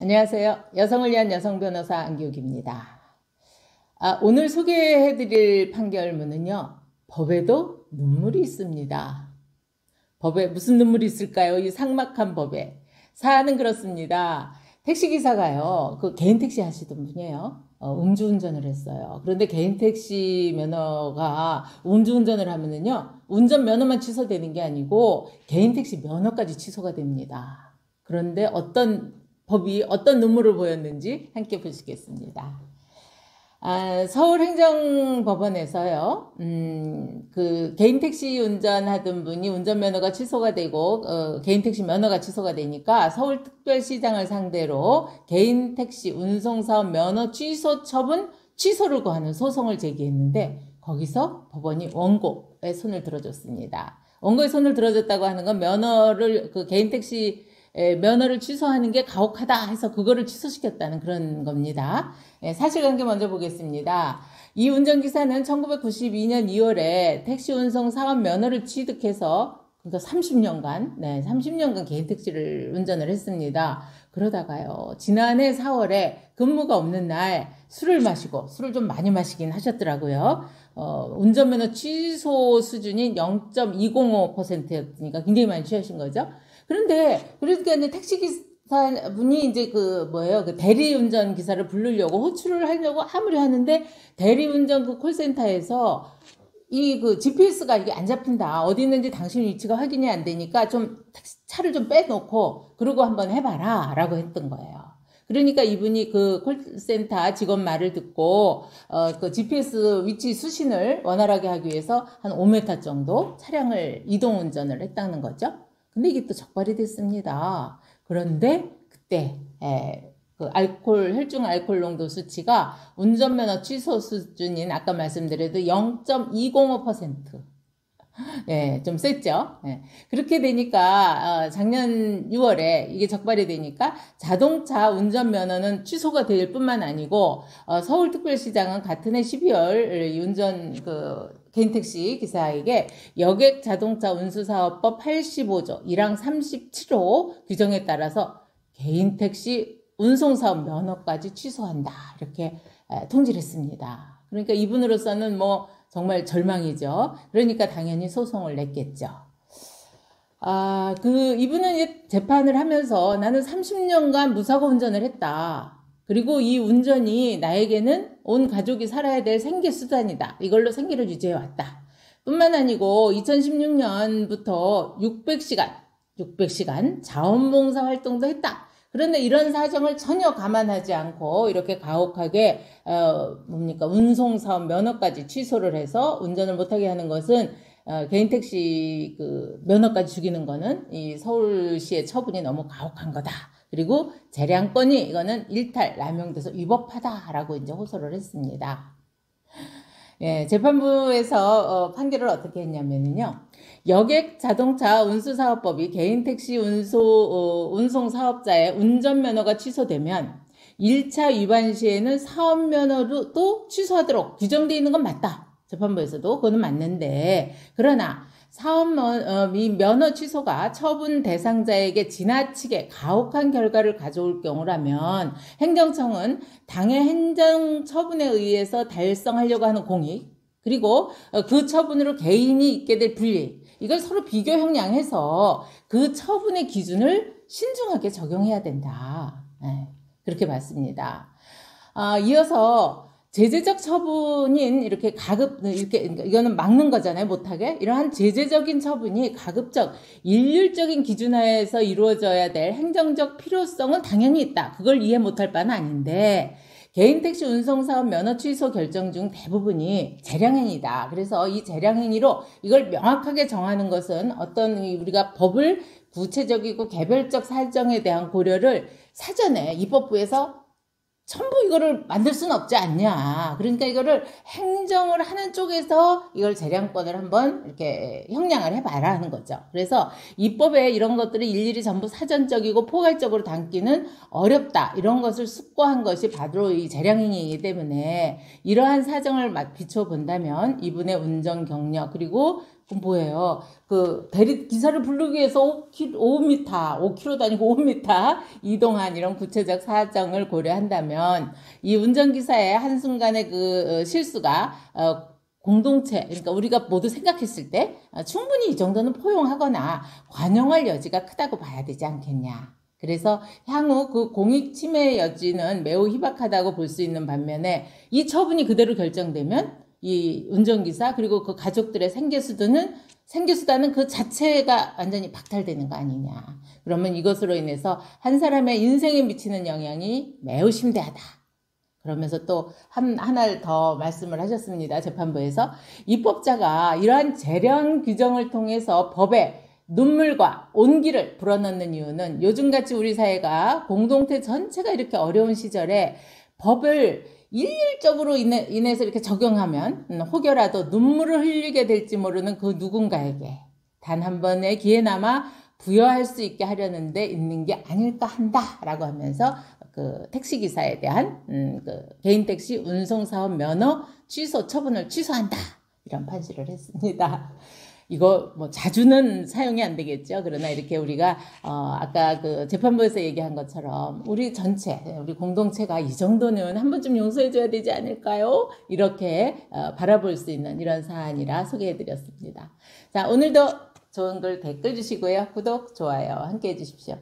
안녕하세요. 여성을 위한 여성 변호사 안기욱입니다. 오늘 소개해드릴 판결문은요. 법에도 눈물이 있습니다. 법에 무슨 눈물이 있을까요? 이 삭막한 법에. 사안은 그렇습니다. 택시기사가요. 개인 택시 하시던 분이에요. 음주운전을 했어요. 그런데 개인 택시 면허가 음주운전을 하면은요. 운전면허만 취소되는 게 아니고 개인 택시 면허까지 취소가 됩니다. 그런데 법이 어떤 눈물을 보였는지 함께 보시겠습니다. 서울행정법원에서요, 개인 택시 운전하던 분이 운전면허가 취소가 되고, 개인 택시 면허가 취소가 되니까 서울특별시장을 상대로 개인 택시 운송사업 면허 취소 처분 취소를 구하는 소송을 제기했는데, 거기서 법원이 원고에 손을 들어줬습니다. 원고에 손을 들어줬다고 하는 건 개인 택시 면허를 취소하는 게 가혹하다 해서 그거를 취소시켰다는 그런 겁니다. 사실관계 먼저 보겠습니다. 이 운전기사는 1992년 2월에 택시 운송 사업 면허를 취득해서 그러니까 30년간 개인 택시를 운전을 했습니다. 그러다가요, 지난해 4월에 근무가 없는 날 술을 좀 많이 마시긴 하셨더라고요. 운전면허 취소 수준이 0.205%였으니까 굉장히 많이 취하신 거죠. 그러니까 택시기사분이 이제 대리운전 기사를 부르려고 호출을 하려고 아무리 하는데 대리운전 콜센터에서 GPS가 이게 안 잡힌다. 어디 있는지 당신 위치가 확인이 안 되니까 차를 좀 빼놓고 그러고 한번 해봐라. 라고 했던 거예요. 그러니까 이분이 콜센터 직원 말을 듣고, GPS 위치 수신을 원활하게 하기 위해서 한 5m 정도 차량을 이동 운전을 했다는 거죠. 근데 이게 또 적발이 됐습니다. 그런데 그때 혈중 알코올 농도 수치가 운전면허 취소 수준인 아까 말씀드려도 0.205%. 좀 셌죠. 그렇게 되니까 작년 6월에 이게 적발이 되니까 자동차 운전면허는 취소가 될 뿐만 아니고 서울특별시장은 같은 해 12월 개인택시 기사에게 여객자동차 운수사업법 85조 1항 37호 규정에 따라서 개인택시 운송사업 면허까지 취소한다. 이렇게 통지를 했습니다. 그러니까 이분으로서는 정말 절망이죠. 그러니까 당연히 소송을 냈겠죠. 이분은 재판을 하면서 나는 30년간 무사고 운전을 했다. 그리고 이 운전이 나에게는 온 가족이 살아야 될 생계수단이다. 이걸로 생계를 유지해왔다. 뿐만 아니고 2016년부터 600시간 자원봉사 활동도 했다. 그런데 이런 사정을 전혀 감안하지 않고 이렇게 가혹하게 운송사업 면허까지 취소를 해서 운전을 못하게 하는 것은 개인택시 면허까지 죽이는 거는 이 서울시의 처분이 너무 가혹한 거다. 그리고 재량권이 이거는 일탈 남용돼서 위법하다라고 이제 호소를 했습니다. 재판부에서 판결을 어떻게 했냐면요. 여객자동차 운수사업법이 개인택시 운송사업자의 운전면허가 취소되면 1차 위반 시에는 사업면허도 취소하도록 규정되어 있는 건 맞다. 재판부에서도 그거는 맞는데, 그러나 면허 취소가 처분 대상자에게 지나치게 가혹한 결과를 가져올 경우라면 행정청은 당해 행정처분에 의해서 달성하려고 하는 공익, 그리고 그 처분으로 개인이 있게 될 불이익, 이걸 서로 비교 형량해서 그 처분의 기준을 신중하게 적용해야 된다. 그렇게 봤습니다. 이어서 제재적 처분인 이거는 막는 거잖아요, 못하게. 이러한 제재적인 처분이 가급적 일률적인 기준 하에서 이루어져야 될 행정적 필요성은 당연히 있다. 그걸 이해 못할 바는 아닌데, 개인택시 운송사업 면허 취소 결정 중 대부분이 재량행위다. 그래서 이 재량행위로 이걸 명확하게 정하는 것은 우리가 법을 구체적이고 개별적 사정에 대한 고려를 사전에 입법부에서 전부 이거를 만들 수는 없지 않냐. 그러니까 이거를 행정을 하는 쪽에서 이걸 재량권을 한번 이렇게 형량을 해봐라 하는 거죠. 그래서 입법에 이런 것들을 일일이 전부 사전적이고 포괄적으로 담기는 어렵다. 이런 것을 숙고한 것이 바로 이 재량행위이기 때문에 이러한 사정을 비춰본다면 이분의 운전 경력 그리고 그럼 뭐예요? 그 대리 기사를 부르기 위해서 5km도 아니고 5m 이동한 이런 구체적 사정을 고려한다면 이 운전기사의 한순간의 그 실수가 공동체, 그러니까 우리가 모두 생각했을 때 충분히 이 정도는 포용하거나 관용할 여지가 크다고 봐야 되지 않겠냐. 그래서 향후 그 공익 침해의 여지는 매우 희박하다고 볼 수 있는 반면에 이 처분이 그대로 결정되면 이 운전기사 그리고 그 가족들의 생계수단은 그 자체가 완전히 박탈되는 거 아니냐. 그러면 이것으로 인해서 한 사람의 인생에 미치는 영향이 매우 심대하다. 그러면서 또 하나를 더 말씀을 하셨습니다. 재판부에서 입법자가 이러한 재량 규정을 통해서 법에 눈물과 온기를 불어넣는 이유는 요즘같이 우리 사회가 공동체 전체가 이렇게 어려운 시절에 법을 일률적으로 인해서 이렇게 적용하면 혹여라도 눈물을 흘리게 될지 모르는 그 누군가에게 단 한 번의 기회나마 부여할 수 있게 하려는데 있는 게 아닐까 한다라고 하면서 그 택시기사에 대한 그 개인택시 운송사업 면허 취소 처분을 취소한다 이런 판시를 했습니다. 이거 뭐 자주는 사용이 안 되겠죠. 그러나 이렇게 우리가 아까 그 재판부에서 얘기한 것처럼 우리 전체 우리 공동체가 이 정도는 한 번쯤 용서해 줘야 되지 않을까요? 이렇게 바라볼 수 있는 이런 사안이라 소개해 드렸습니다. 자, 오늘도 좋은 글 댓글 주시고요. 구독, 좋아요 함께 해 주십시오.